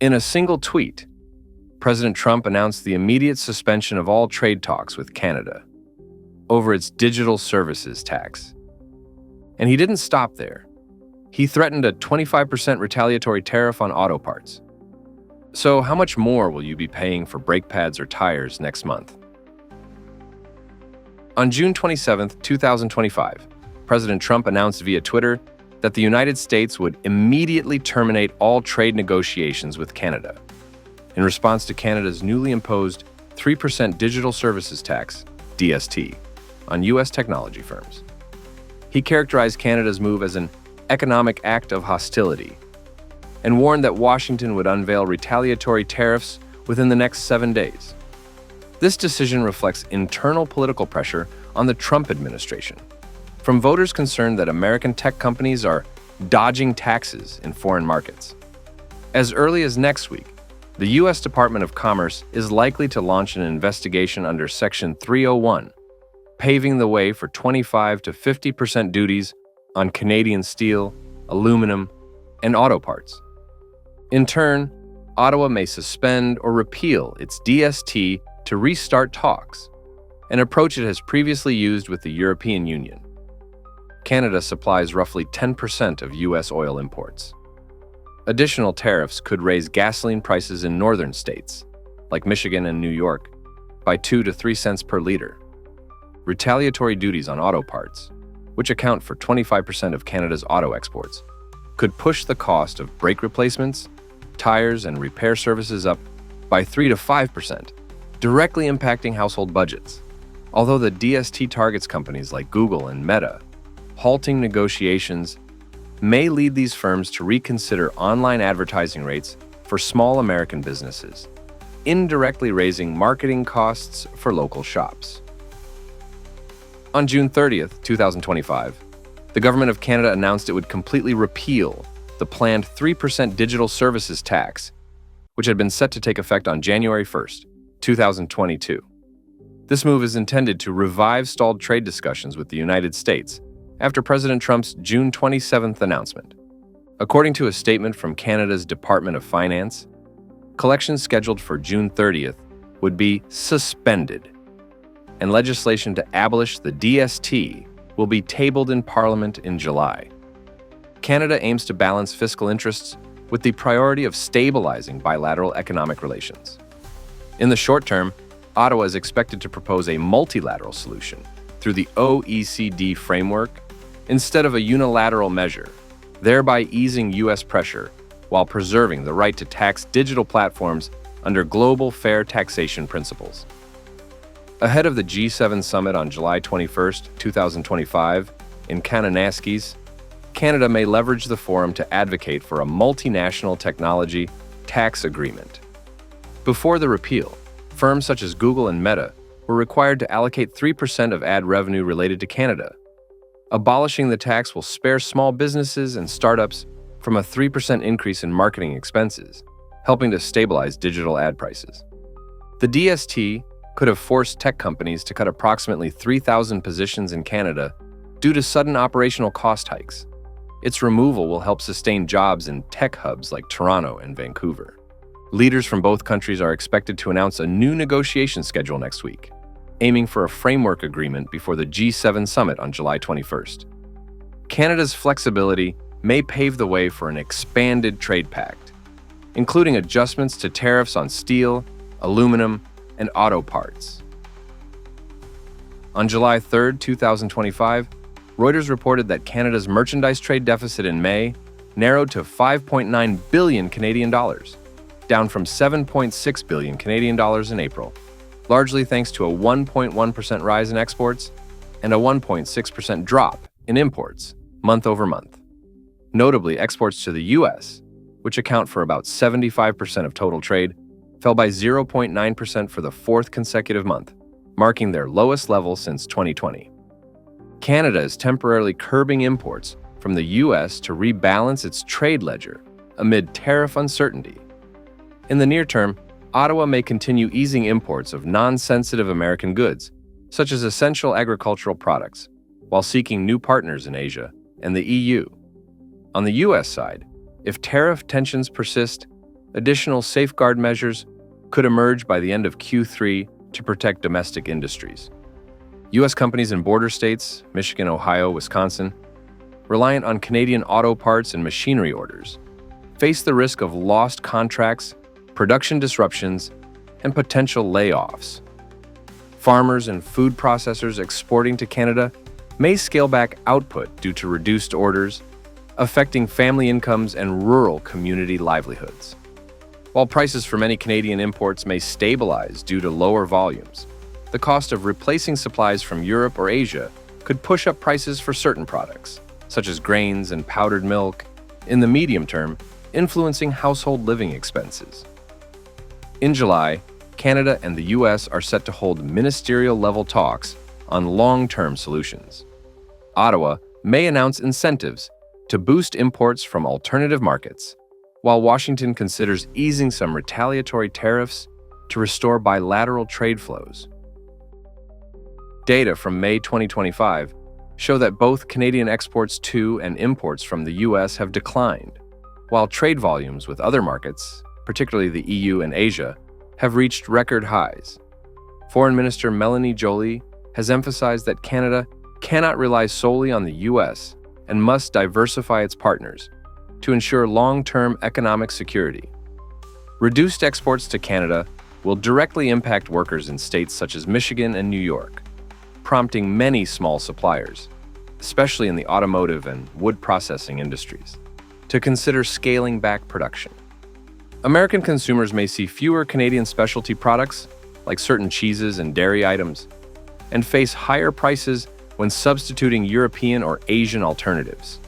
In a single tweet, President Trump announced the immediate suspension of all trade talks with Canada over its digital services tax. And he didn't stop there. He threatened a 25% retaliatory tariff on auto parts. So how much more will you be paying for brake pads or tires next month? On June 27, 2025, President Trump announced via Twitter that the United States would immediately terminate all trade negotiations with Canada in response to Canada's newly imposed 3% digital services tax, DST, on U.S. technology firms. He characterized Canada's move as an economic act of hostility and warned that Washington would unveil retaliatory tariffs within the next 7 days. This decision reflects internal political pressure on the Trump administration, from voters concerned that American tech companies are dodging taxes in foreign markets. As early as next week, the U.S. Department of Commerce is likely to launch an investigation under Section 301, paving the way for 25 to 50% duties on Canadian steel, aluminum, and auto parts. In turn, Ottawa may suspend or repeal its DST to restart talks, an approach it has previously used with the European Union. Canada supplies roughly 10% of U.S. oil imports. Additional tariffs could raise gasoline prices in northern states, like Michigan and New York, by 2 to 3 cents per liter. Retaliatory duties on auto parts, which account for 25% of Canada's auto exports, could push the cost of brake replacements, tires, and repair services up by 3 to 5%, directly impacting household budgets. Although the DST targets companies like Google and Meta, halting negotiations may lead these firms to reconsider online advertising rates for small American businesses, indirectly raising marketing costs for local shops. On June 30, 2025, the Government of Canada announced it would completely repeal the planned 3% digital services tax, which had been set to take effect on January 1, 2022. This move is intended to revive stalled trade discussions with the United States after President Trump's June 27th announcement. According to a statement from Canada's Department of Finance, collections scheduled for June 30th would be suspended, and legislation to abolish the DST will be tabled in Parliament in July. Canada aims to balance fiscal interests with the priority of stabilizing bilateral economic relations. In the short term, Ottawa is expected to propose a multilateral solution through the OECD framework instead of a unilateral measure, thereby easing U.S. pressure while preserving the right to tax digital platforms under global fair taxation principles. Ahead of the G7 summit on July 21, 2025, in Kananaskis, Canada may leverage the forum to advocate for a multinational technology tax agreement. Before the repeal, firms such as Google and Meta were required to allocate 3% of ad revenue related to Canada. Abolishing the tax will spare small businesses and startups from a 3% increase in marketing expenses, helping to stabilize digital ad prices. The DST could have forced tech companies to cut approximately 3,000 positions in Canada due to sudden operational cost hikes. Its removal will help sustain jobs in tech hubs like Toronto and Vancouver. Leaders from both countries are expected to announce a new negotiation schedule next week, aiming for a framework agreement before the G7 summit on July 21st. Canada's flexibility may pave the way for an expanded trade pact, including adjustments to tariffs on steel, aluminum, and auto parts. On July 3, 2025, Reuters reported that Canada's merchandise trade deficit in May narrowed to 5.9 billion Canadian dollars, down from 7.6 billion Canadian dollars in April, largely thanks to a 1.1% rise in exports and a 1.6% drop in imports month over month. Notably, exports to the U.S., which account for about 75% of total trade, fell by 0.9% for the fourth consecutive month, marking their lowest level since 2020. Canada is temporarily curbing imports from the U.S. to rebalance its trade ledger amid tariff uncertainty. In the near term, Ottawa may continue easing imports of non-sensitive American goods, such as essential agricultural products, while seeking new partners in Asia and the EU. On the U.S. side, if tariff tensions persist, Additional safeguard measures could emerge by the end of Q3 to protect domestic industries. U.S. companies in border states, Michigan, Ohio, Wisconsin, reliant on Canadian auto parts and machinery orders, face the risk of lost contracts, production disruptions, and potential layoffs. Farmers and food processors exporting to Canada may scale back output due to reduced orders, affecting family incomes and rural community livelihoods. While prices for many Canadian imports may stabilize due to lower volumes, the cost of replacing supplies from Europe or Asia could push up prices for certain products, such as grains and powdered milk, in the medium term, influencing household living expenses. In July, Canada and the U.S. are set to hold ministerial-level talks on long-term solutions. Ottawa may announce incentives to boost imports from alternative markets, while Washington considers easing some retaliatory tariffs to restore bilateral trade flows. Data from May 2025 show that both Canadian exports to and imports from the U.S. have declined, while trade volumes with other markets, particularly the EU and Asia, have reached record highs. Foreign Minister Melanie Joly has emphasized that Canada cannot rely solely on the U.S. and must diversify its partners to ensure long-term economic security. Reduced exports to Canada will directly impact workers in states such as Michigan and New York, prompting many small suppliers, especially in the automotive and wood processing industries, to consider scaling back production. American consumers may see fewer Canadian specialty products, like certain cheeses and dairy items, and face higher prices when substituting European or Asian alternatives.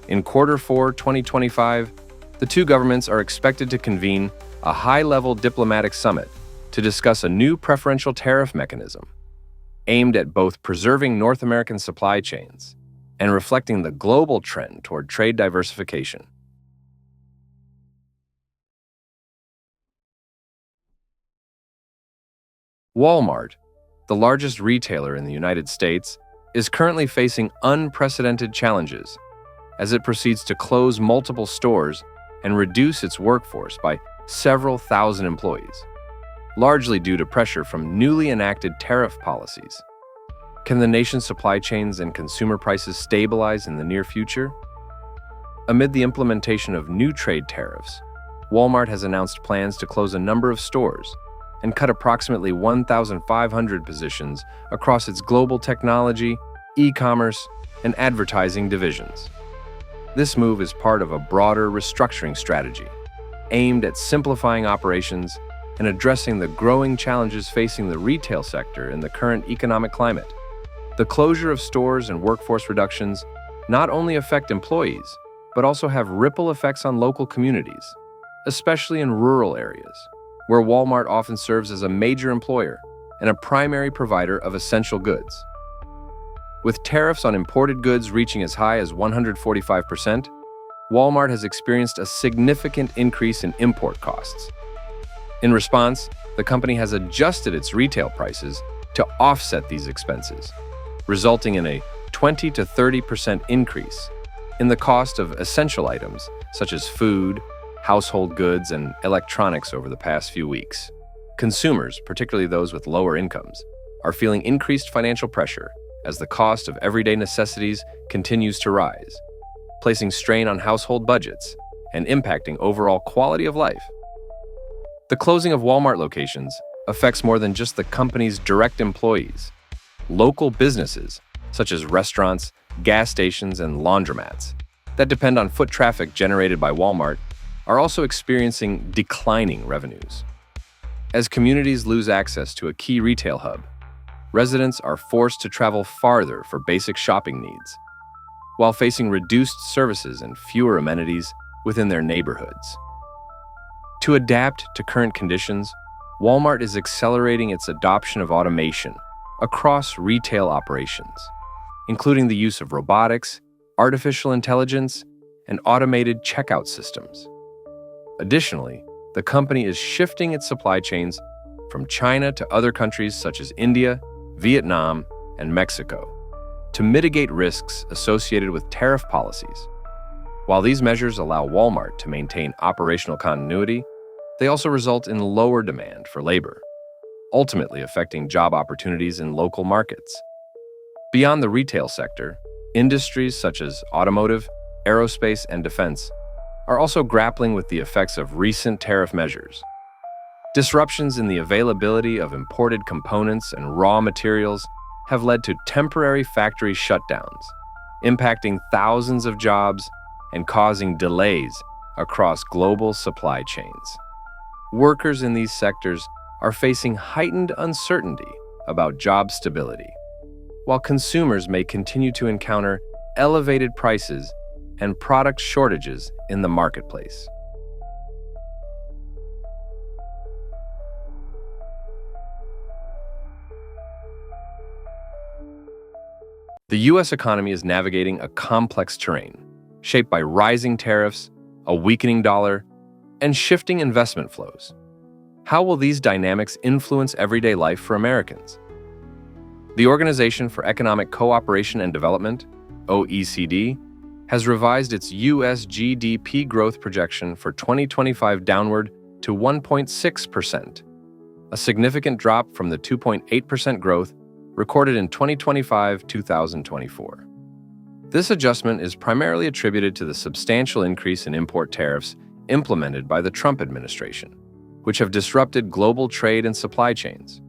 In Q4 2025, the two governments are expected to convene a high-level diplomatic summit to discuss a new preferential tariff mechanism aimed at both preserving North American supply chains and reflecting the global trend toward trade diversification. Walmart, the largest retailer in the United States, is currently facing unprecedented challenges as it proceeds to close multiple stores and reduce its workforce by several thousand employees, largely due to pressure from newly enacted tariff policies. Can the nation's supply chains and consumer prices stabilize in the near future? Amid the implementation of new trade tariffs, Walmart has announced plans to close a number of stores and cut approximately 1,500 positions across its global technology, e-commerce, and advertising divisions. This move is part of a broader restructuring strategy aimed at simplifying operations and addressing the growing challenges facing the retail sector in the current economic climate. The closure of stores and workforce reductions not only affect employees, but also have ripple effects on local communities, especially in rural areas, where Walmart often serves as a major employer and a primary provider of essential goods. With tariffs on imported goods reaching as high as 145%, Walmart has experienced a significant increase in import costs. In response, the company has adjusted its retail prices to offset these expenses, resulting in a 20 to 30% increase in the cost of essential items such as food, household goods, and electronics over the past few weeks. Consumers, particularly those with lower incomes, are feeling increased financial pressure as the cost of everyday necessities continues to rise, placing strain on household budgets and impacting overall quality of life. The closing of Walmart locations affects more than just the company's direct employees. Local businesses, such as restaurants, gas stations, and laundromats, that depend on foot traffic generated by Walmart, are also experiencing declining revenues. As communities lose access to a key retail hub, residents are forced to travel farther for basic shopping needs, while facing reduced services and fewer amenities within their neighborhoods. To adapt to current conditions, Walmart is accelerating its adoption of automation across retail operations, including the use of robotics, artificial intelligence, and automated checkout systems. Additionally, the company is shifting its supply chains from China to other countries such as India, Vietnam, and Mexico to mitigate risks associated with tariff policies. While these measures allow Walmart to maintain operational continuity, They also result in lower demand for labor, ultimately affecting job opportunities in local markets. Beyond the retail sector, industries such as automotive, aerospace, and defense are also grappling with the effects of recent tariff measures. Disruptions in the availability of imported components and raw materials have led to temporary factory shutdowns, impacting thousands of jobs and causing delays across global supply chains. Workers in these sectors are facing heightened uncertainty about job stability, while consumers may continue to encounter elevated prices and product shortages in the marketplace. The U.S. economy is navigating a complex terrain, shaped by rising tariffs, a weakening dollar, and shifting investment flows. How will these dynamics influence everyday life for Americans? The Organization for Economic Cooperation and Development, OECD, has revised its U.S. GDP growth projection for 2025 downward to 1.6%, a significant drop from the 2.8% growth recorded in 2025-2024. This adjustment is primarily attributed to the substantial increase in import tariffs implemented by the Trump administration, which have disrupted global trade and supply chains.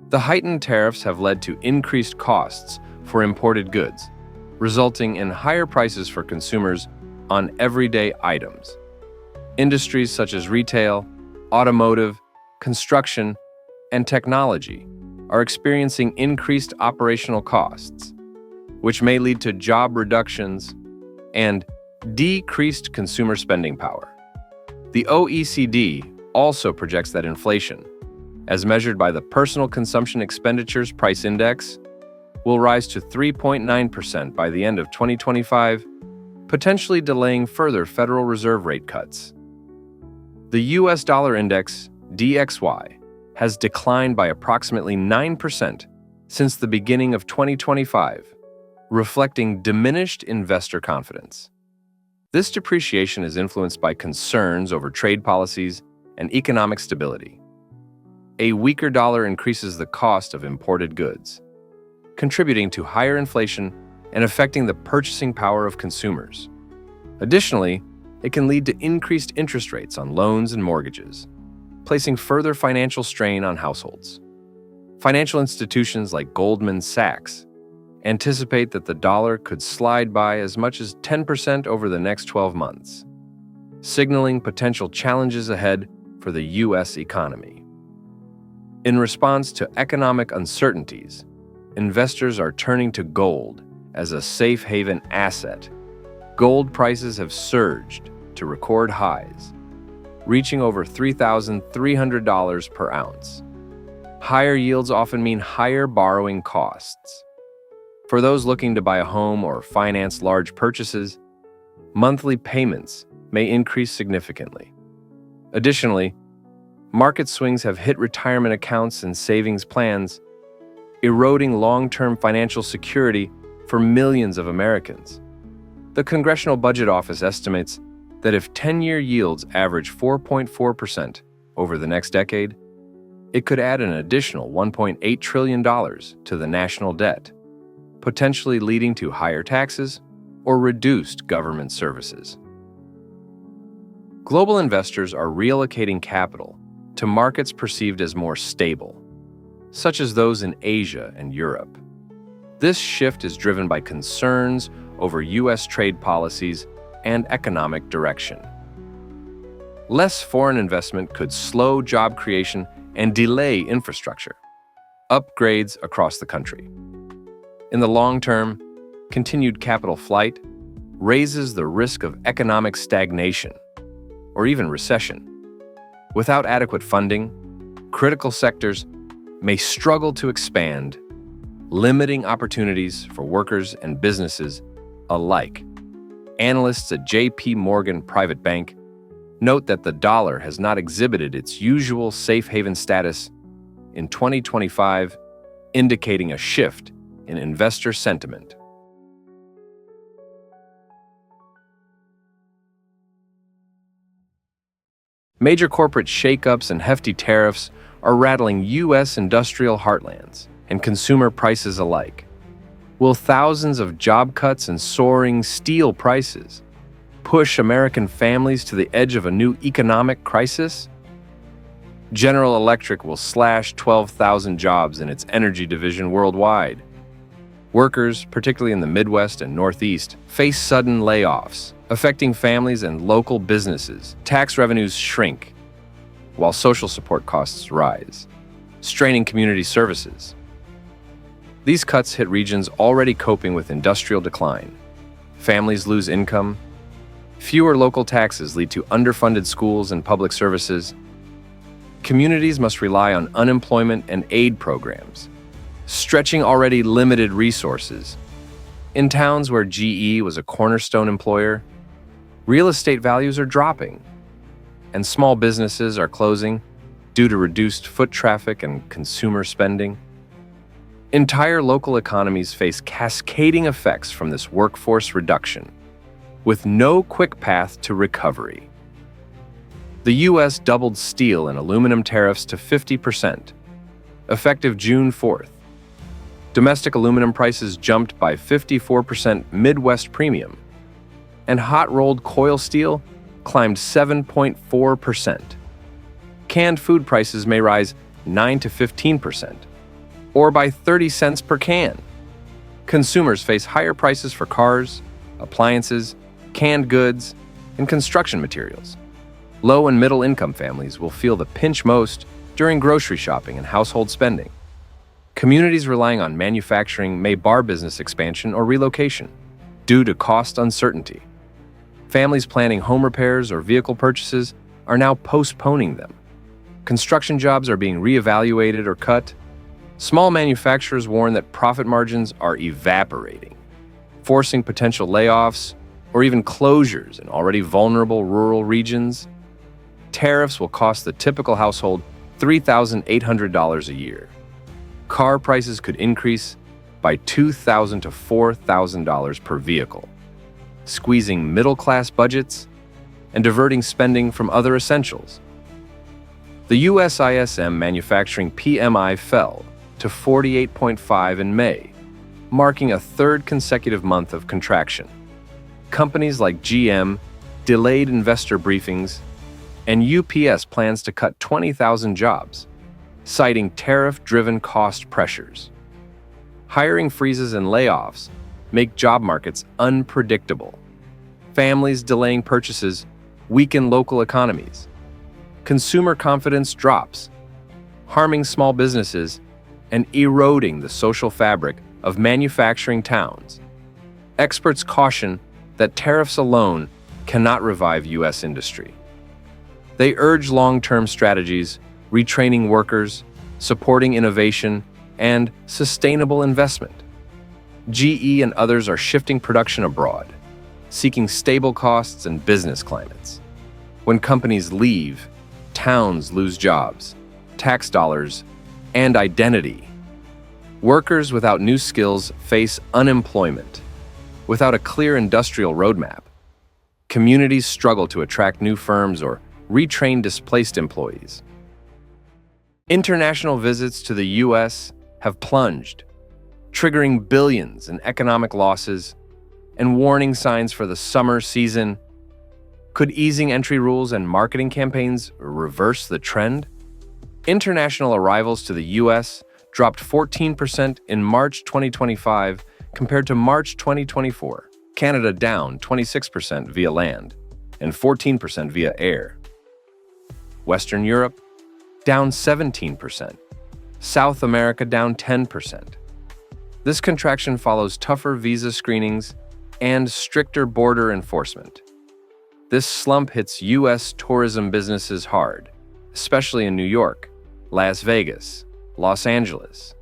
The heightened tariffs have led to increased costs for imported goods, resulting in higher prices for consumers on everyday items. Industries such as retail, automotive, construction, and technology are experiencing increased operational costs, which may lead to job reductions and decreased consumer spending power. The OECD also projects that inflation, as measured by the Personal Consumption Expenditures Price Index, will rise to 3.9% by the end of 2025, potentially delaying further Federal Reserve rate cuts. The U.S. dollar index, DXY, has declined by approximately 9% since the beginning of 2025, reflecting diminished investor confidence. This depreciation is influenced by concerns over trade policies and economic stability. A weaker dollar increases the cost of imported goods, contributing to higher inflation and affecting the purchasing power of consumers. Additionally, it can lead to increased interest rates on loans and mortgages, placing further financial strain on households. Financial institutions like Goldman Sachs anticipate that the dollar could slide by as much as 10% over the next 12 months, signaling potential challenges ahead for the U.S. economy. In response to economic uncertainties, investors are turning to gold as a safe haven asset. Gold prices have surged to record highs, reaching over $3,300 per ounce. Higher yields often mean higher borrowing costs. For those looking to buy a home or finance large purchases, monthly payments may increase significantly. Additionally, market swings have hit retirement accounts and savings plans, eroding long-term financial security for millions of Americans. The Congressional Budget Office estimates that if 10-year yields average 4.4% over the next decade, it could add an additional $1.8 trillion to the national debt, potentially leading to higher taxes or reduced government services. Global investors are reallocating capital to markets perceived as more stable, such as those in Asia and Europe. This shift is driven by concerns over U.S. trade policies and economic direction. Less foreign investment could slow job creation and delay infrastructure upgrades across the country. In the long term, continued capital flight raises the risk of economic stagnation or even recession. Without adequate funding, critical sectors may struggle to expand, limiting opportunities for workers and businesses alike. Analysts at J.P. Morgan Private Bank note that the dollar has not exhibited its usual safe haven status in 2025, indicating a shift in investor sentiment. Major corporate shakeups and hefty tariffs are rattling U.S. industrial heartlands and consumer prices alike. Will thousands of job cuts and soaring steel prices push American families to the edge of a new economic crisis? General Electric will slash 12,000 jobs in its energy division worldwide. Workers, particularly in the Midwest and Northeast, face sudden layoffs, affecting families and local businesses. Tax revenues shrink, while social support costs rise, straining community services. These cuts hit regions already coping with industrial decline. Families lose income. Fewer local taxes lead to underfunded schools and public services. Communities must rely on unemployment and aid programs, stretching already limited resources. In towns where GE was a cornerstone employer, real estate values are dropping, and small businesses are closing due to reduced foot traffic and consumer spending. Entire local economies face cascading effects from this workforce reduction, with no quick path to recovery. The U.S. doubled steel and aluminum tariffs to 50%, effective June 4th. Domestic aluminum prices jumped by 54% Midwest premium, and hot-rolled coil steel climbed 7.4%. Canned food prices may rise 9 to 15%, or by 30 cents per can. Consumers face higher prices for cars, appliances, canned goods, and construction materials. Low and middle income families will feel the pinch most during grocery shopping and household spending. Communities relying on manufacturing may bar business expansion or relocation due to cost uncertainty. Families planning home repairs or vehicle purchases are now postponing them. Construction jobs are being reevaluated or cut. Small manufacturers warn that profit margins are evaporating, forcing potential layoffs or even closures in already vulnerable rural regions. Tariffs will cost the typical household $3,800 a year. Car prices could increase by $2,000 to $4,000 per vehicle, squeezing middle-class budgets and diverting spending from other essentials. The US ISM manufacturing PMI fell to 48.5 in May, marking a third consecutive month of contraction. Companies like GM delayed investor briefings, and UPS plans to cut 20,000 jobs, citing tariff-driven cost pressures. Hiring freezes and layoffs make job markets unpredictable. Families delaying purchases weaken local economies. Consumer confidence drops, harming small businesses and eroding the social fabric of manufacturing towns. Experts caution that tariffs alone cannot revive U.S. industry. They urge long-term strategies, retraining workers, supporting innovation, and sustainable investment. GE and others are shifting production abroad, seeking stable costs and business climates. When companies leave, towns lose jobs, tax dollars, and identity. Workers without new skills face unemployment. Without a clear industrial roadmap, communities struggle to attract new firms or retrain displaced employees. International visits to the U.S. have plunged, triggering billions in economic losses and warning signs for the summer season. Could easing entry rules and marketing campaigns reverse the trend? International arrivals to the U.S. dropped 14% in March 2025 compared to March 2024. Canada down 26% via land and 14% via air. Western Europe down 17%. South America down 10%. This contraction follows tougher visa screenings and stricter border enforcement. This slump hits U.S. tourism businesses hard, especially in New York, Las Vegas, Los Angeles,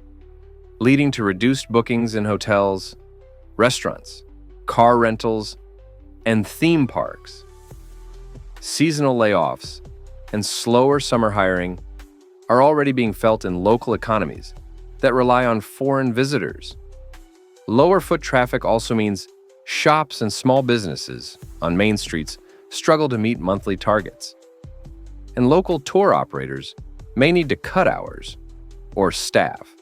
leading to reduced bookings in hotels, restaurants, car rentals, and theme parks. Seasonal layoffs and slower summer hiring are already being felt in local economies that rely on foreign visitors. Lower foot traffic also means shops and small businesses on main streets struggle to meet monthly targets. and local tour operators may need to cut hours or staff.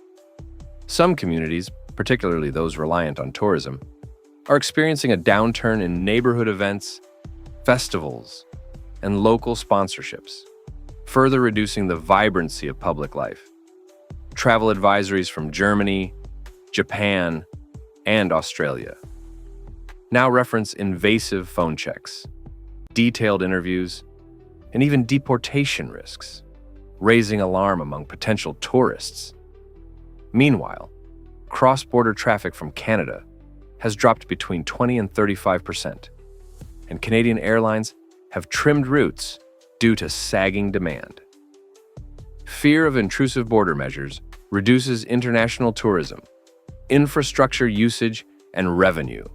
Some communities, particularly those reliant on tourism, are experiencing a downturn in neighborhood events, festivals, and local sponsorships, further reducing the vibrancy of public life. Travel advisories from Germany, Japan, and Australia now reference invasive phone checks, detailed interviews, and even deportation risks, raising alarm among potential tourists. Meanwhile, cross-border traffic from Canada has dropped between 20 and 35%, and Canadian airlines have trimmed routes due to sagging demand. Fear of intrusive border measures reduces international tourism, infrastructure usage, and revenue.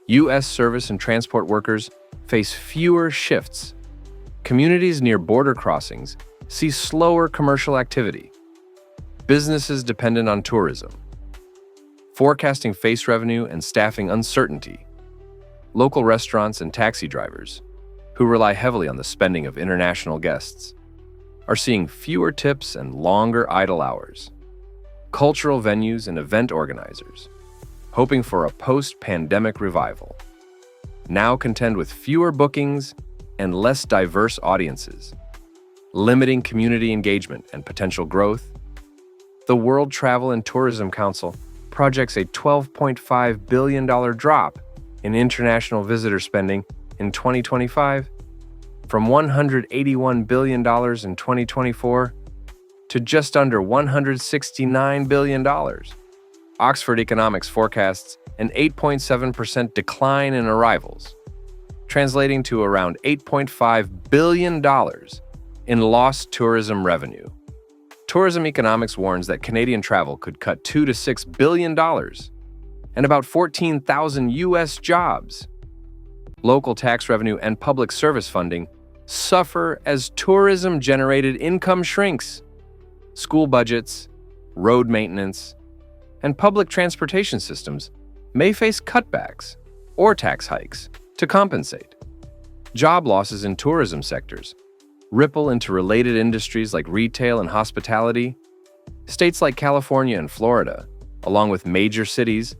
U.S. service and transport workers face fewer shifts. Communities near border crossings see slower commercial activity. Businesses dependent on tourism, forecasting face revenue and staffing uncertainty. Local restaurants and taxi drivers, who rely heavily on the spending of international guests, are seeing fewer tips and longer idle hours. Cultural venues and event organizers, hoping for a post-pandemic revival, now contend with fewer bookings and less diverse audiences, limiting community engagement and potential growth. The World Travel and Tourism Council projects a $12.5 billion drop in international visitor spending in 2025, from $181 billion in 2024 to just under $169 billion. Oxford Economics forecasts an 8.7% decline in arrivals, translating to around $8.5 billion in lost tourism revenue. Tourism Economics warns that Canadian travel could cut $2 to $6 billion and about 14,000 U.S. jobs. Local tax revenue and public service funding suffer as tourism-generated income shrinks. School budgets, road maintenance, and public transportation systems may face cutbacks or tax hikes to compensate. Job losses in tourism sectors ripple into related industries like retail and hospitality. States like California and Florida, along with major cities,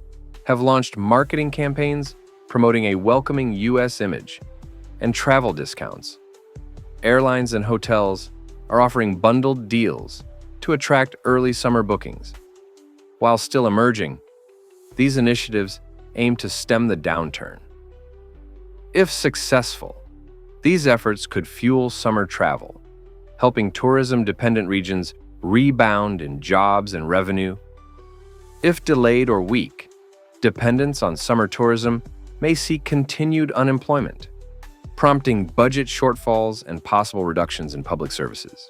have launched marketing campaigns promoting a welcoming U.S. image and travel discounts. Airlines and hotels are offering bundled deals to attract early summer bookings. While still emerging, these initiatives aim to stem the downturn. If successful, these efforts could fuel summer travel, helping tourism-dependent regions rebound in jobs and revenue. If delayed or weak, dependence on summer tourism may see continued unemployment, prompting budget shortfalls and possible reductions in public services.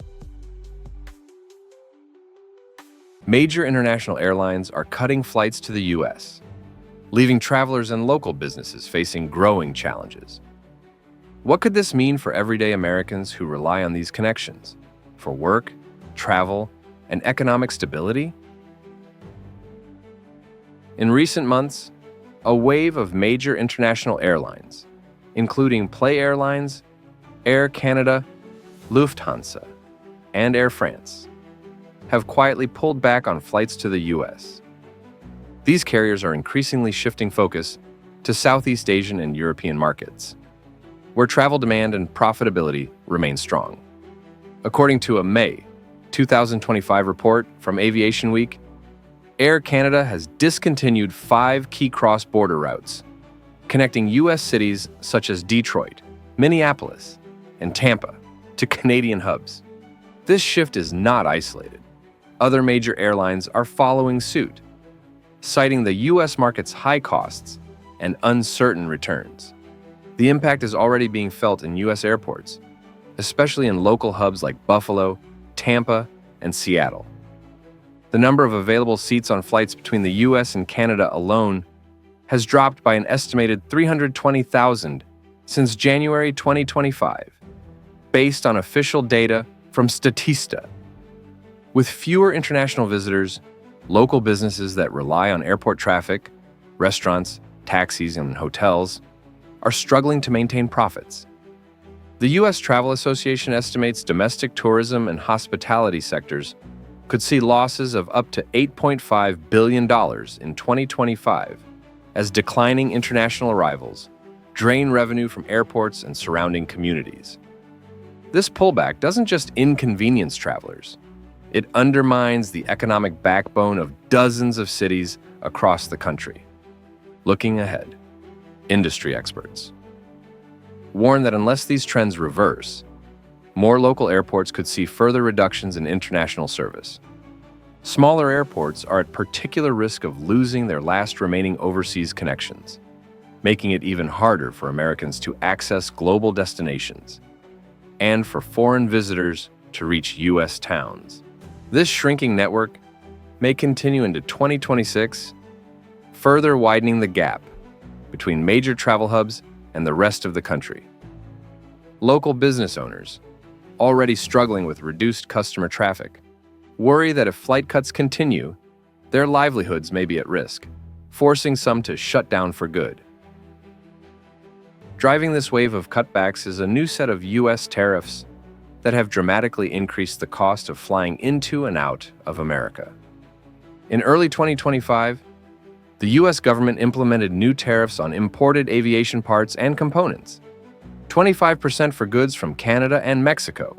Major international airlines are cutting flights to the U.S., leaving travelers and local businesses facing growing challenges. What could this mean for everyday Americans who rely on these connections for work, travel, and economic stability? In recent months, a wave of major international airlines, including Play Airlines, Air Canada, Lufthansa, and Air France, have quietly pulled back on flights to the U.S. These carriers are increasingly shifting focus to Southeast Asian and European markets, where travel demand and profitability remain strong. According to a May 2025 report from Aviation Week, Air Canada has discontinued 5 key cross-border routes, connecting U.S. cities such as Detroit, Minneapolis, and Tampa to Canadian hubs. This shift is not isolated. Other major airlines are following suit, citing the U.S. market's high costs and uncertain returns. The impact is already being felt in U.S. airports, especially in local hubs like Buffalo, Tampa, and Seattle. The number of available seats on flights between the U.S. and Canada alone has dropped by an estimated 320,000 since January 2025, based on official data from Statista. With fewer international visitors, local businesses that rely on airport traffic, restaurants, taxis, and hotels are struggling to maintain profits. The U.S. Travel Association estimates domestic tourism and hospitality sectors could see losses of up to $8.5 billion in 2025 as declining international arrivals drain revenue from airports and surrounding communities. This pullback doesn't just inconvenience travelers, it undermines the economic backbone of dozens of cities across the country. Looking ahead, industry experts warn that unless these trends reverse, more local airports could see further reductions in international service. Smaller airports are at particular risk of losing their last remaining overseas connections, making it even harder for Americans to access global destinations and for foreign visitors to reach U.S. towns. This shrinking network may continue into 2026, further widening the gap between major travel hubs and the rest of the country. Local business owners, already struggling with reduced customer traffic, worry that if flight cuts continue, their livelihoods may be at risk, forcing some to shut down for good. Driving this wave of cutbacks is a new set of U.S. tariffs that have dramatically increased the cost of flying into and out of America. In early 2025, the U.S. government implemented new tariffs on imported aviation parts and components, 25% for goods from Canada and Mexico,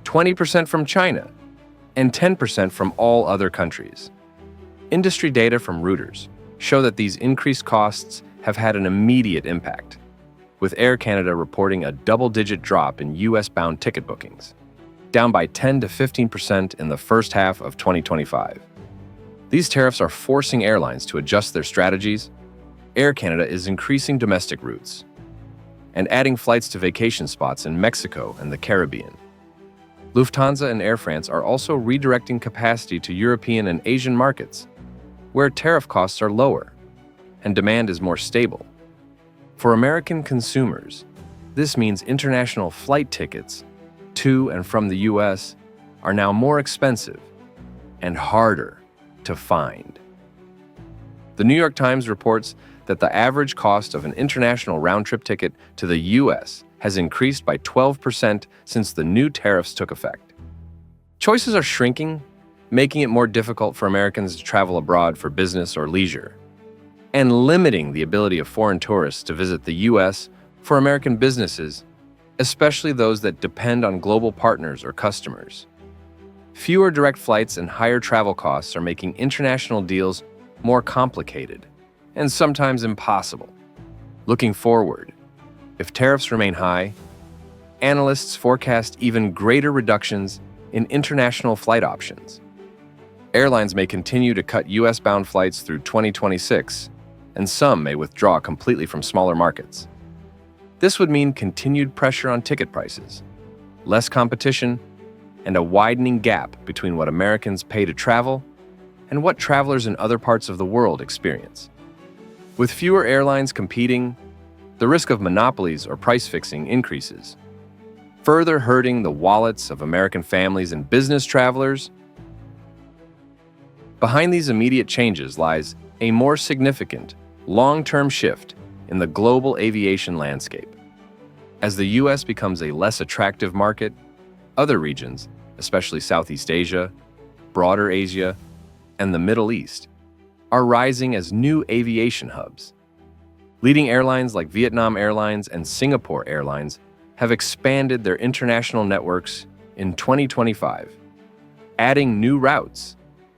20% from China, and 10% from all other countries. Industry data from Reuters show that these increased costs have had an immediate impact, with Air Canada reporting a double-digit drop in U.S.-bound ticket bookings, down by 10 to 15% in the first half of 2025. These tariffs are forcing airlines to adjust their strategies. Air Canada is increasing domestic routes and adding flights to vacation spots in Mexico and the Caribbean. Lufthansa and Air France are also redirecting capacity to European and Asian markets, where tariff costs are lower and demand is more stable. For American consumers, this means international flight tickets to and from the U.S. are now more expensive and harder to find. The New York Times reports that the average cost of an international round-trip ticket to the U.S. has increased by 12% since the new tariffs took effect. Choices are shrinking, making it more difficult for Americans to travel abroad for business or leisure, and limiting the ability of foreign tourists to visit the U.S. for American businesses, especially those that depend on global partners or customers. Fewer direct flights and higher travel costs are making international deals more complicated and sometimes impossible. Looking forward, if tariffs remain high, analysts forecast even greater reductions in international flight options. Airlines may continue to cut U.S.-bound flights through 2026, and some may withdraw completely from smaller markets. This would mean continued pressure on ticket prices, less competition, and a widening gap between what Americans pay to travel and what travelers in other parts of the world experience. With fewer airlines competing, the risk of monopolies or price fixing increases, further hurting the wallets of American families and business travelers. Behind these immediate changes lies a more significant, long-term shift in the global aviation landscape. As the U.S. becomes a less attractive market, other regions, especially Southeast Asia, broader Asia, and the Middle East, are rising as new aviation hubs. Leading airlines like Vietnam Airlines and Singapore Airlines have expanded their international networks in 2025, adding new routes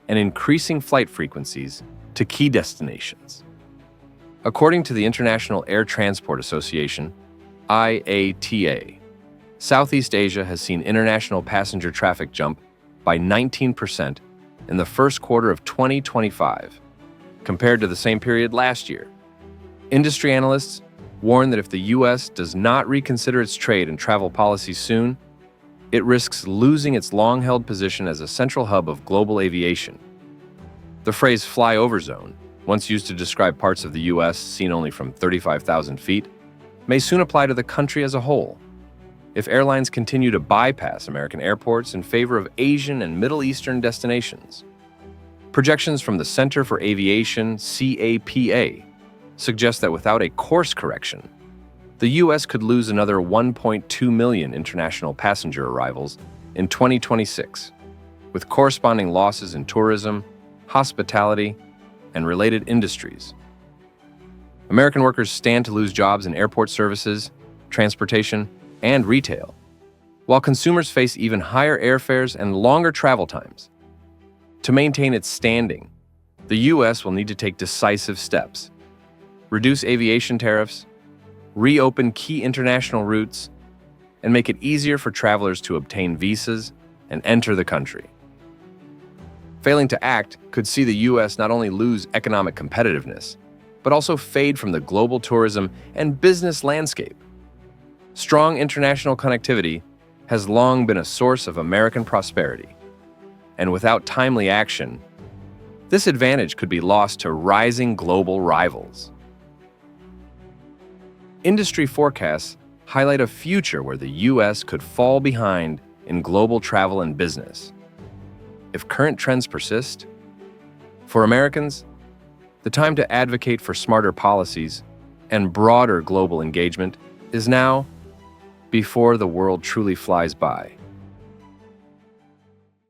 and increasing flight frequencies to key destinations. According to the International Air Transport Association, IATA, Southeast Asia has seen international passenger traffic jump by 19% in the first quarter of 2025, compared to the same period last year. Industry analysts warn that if the U.S. does not reconsider its trade and travel policies soon, it risks losing its long-held position as a central hub of global aviation. The phrase flyover zone, once used to describe parts of the U.S. seen only from 35,000 feet, may soon apply to the country as a whole. If airlines continue to bypass American airports in favor of Asian and Middle Eastern destinations. Projections from the Center for Aviation, CAPA, suggest that without a course correction, the U.S. could lose another 1.2 million international passenger arrivals in 2026, with corresponding losses in tourism, hospitality, and related industries. American workers stand to lose jobs in airport services, transportation, and retail, while consumers face even higher airfares and longer travel times. To maintain its standing, the U.S. will need to take decisive steps: reduce aviation tariffs, reopen key international routes, and make it easier for travelers to obtain visas and enter the country. Failing to act could see the U.S. not only lose economic competitiveness, but also fade from the global tourism and business landscape. Strong international connectivity has long been a source of American prosperity, and without timely action, this advantage could be lost to rising global rivals. Industry forecasts highlight a future where the U.S. could fall behind in global travel and business. If current trends persist, for Americans, the time to advocate for smarter policies and broader global engagement is now, before the world truly flies by.